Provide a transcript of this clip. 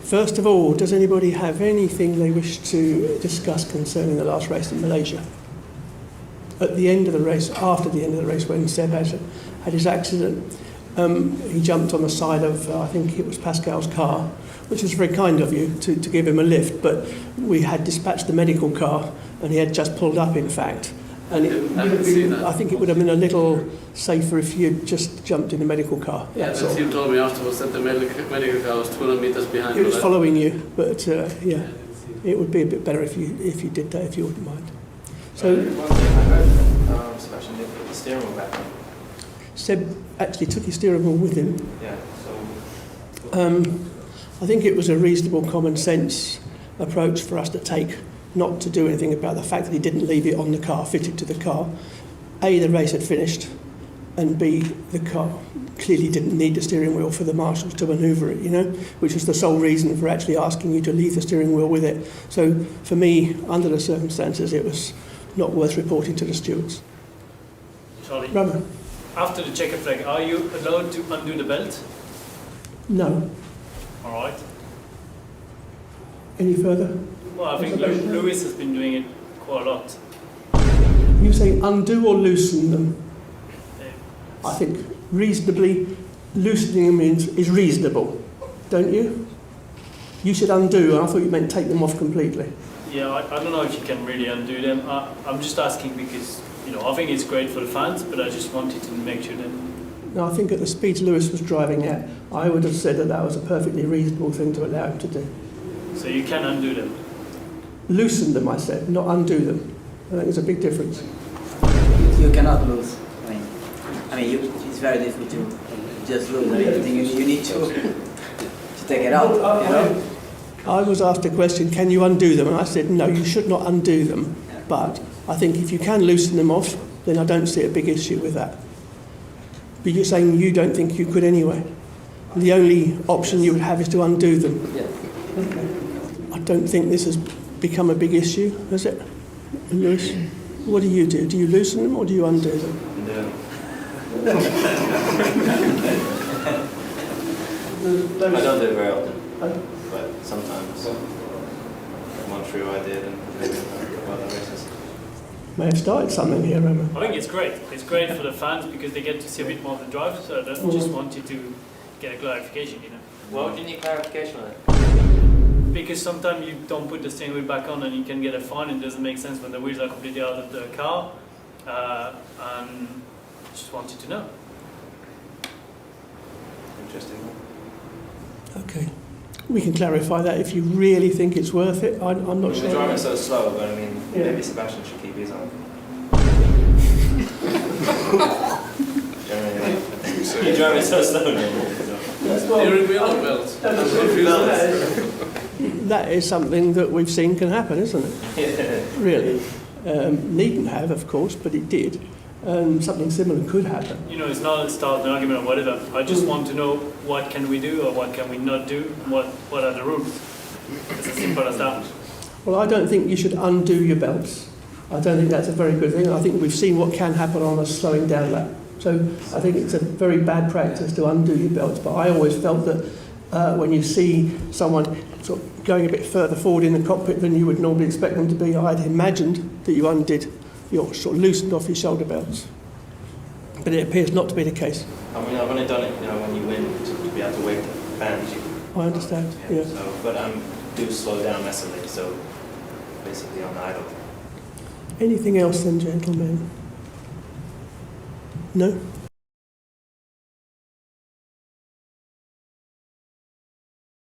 First of all, does anybody have anything they wish to discuss concerning the last race in Malaysia? At the end of the race, after the end of the race, when Seb had his accident, he jumped on the side of, I think it was Pascal's car, which was very kind of you to give him a lift, but we had dispatched the medical car, and he had just pulled up, in fact. And I think it would have been a little safer if you had just jumped in the medical car. Yeah, the team told me afterwards that the medical car was 200 meters behind. It was following you, but yeah, it would be a bit better if you did that, if you wouldn't mind. So, one thing I heard, Sebastian did put the steering wheel back on. Seb actually took his steering wheel with him. Yeah, so... I think it was a reasonable common sense approach for us to take, not to do anything about the fact that he didn't leave it on the car, fitted to the car. A, the race had finished, and B, the car clearly didn't need the steering wheel for the marshals to manoeuvre it, you know, which was the sole reason for actually asking you to leave the steering wheel with it. So for me, under the circumstances, it was not worth reporting to the stewards. Charlie, Roman? after the checker flag, are you allowed to undo the belt? No. All right. Any further? Well, I think Lewis has been doing it quite a lot. You say undo or loosen them? I think reasonably, loosening them is reasonable, don't you? You said undo, and I thought you meant take them off completely. Yeah, I don't know if you can really undo them. I'm just asking because, you know, I think it's great for the fans, but I just wanted to make sure that... No, I think at the speeds Lewis was driving at, I would have said that was a perfectly reasonable thing to allow him to do. So you can undo them? Loosen them, I said, not undo them. I think there's a big difference. You cannot lose. It's very difficult to just lose. I think you need to take it out. You know? I was asked a question, can you undo them? And I said, no, you should not undo them. But I think if you can loosen them off, then I don't see a big issue with that. But you're saying you don't think you could anyway. The only option you would have is to undo them. Yeah. Okay. I don't think this has become a big issue, has it? Lewis, what do you do? Do you loosen them or do you undo them? No. I don't do it very often, but sometimes. Montreal I did, and maybe other races. May have started something here, Roman. I think it's great. It's great for the fans because they get to see a bit more of the drive, so I just wanted to get a clarification, you know. Why would you need clarification on it? Because sometimes you don't put the steering wheel back on and you can get a fine, and it doesn't make sense when the wheels are completely out of the car. And just wanted to know. Interesting. Okay. We can clarify that if you really think it's worth it. I'm not sure. We're driving so slow, but I mean, Yeah. maybe Sebastian should keep his on. You're driving so slow now. Steering wheel or belt? That is something that we've seen can happen, isn't it? Yeah. Really. Needn't have, of course, but it did. Something similar could happen. You know, it's not a start an argument or whatever. I just want to know what can we do or what can we not do, and what are the rules. It's as simple as that. Well, I don't think you should undo your belts. I don't think that's a very good thing. I think we've seen what can happen on a slowing down lap. So I think it's a very bad practice to undo your belts. But I always felt that when you see someone sort of going a bit further forward in the cockpit than you would normally expect them to be, I'd imagined that you undid, you sort of loosened off your shoulder belts. But it appears not to be the case. I mean, I've only done it, you know, when you win, to be able to wave the fans. I understand, yeah. So, but I do slow down massively, so basically I'm idle. Anything else then, gentlemen? No?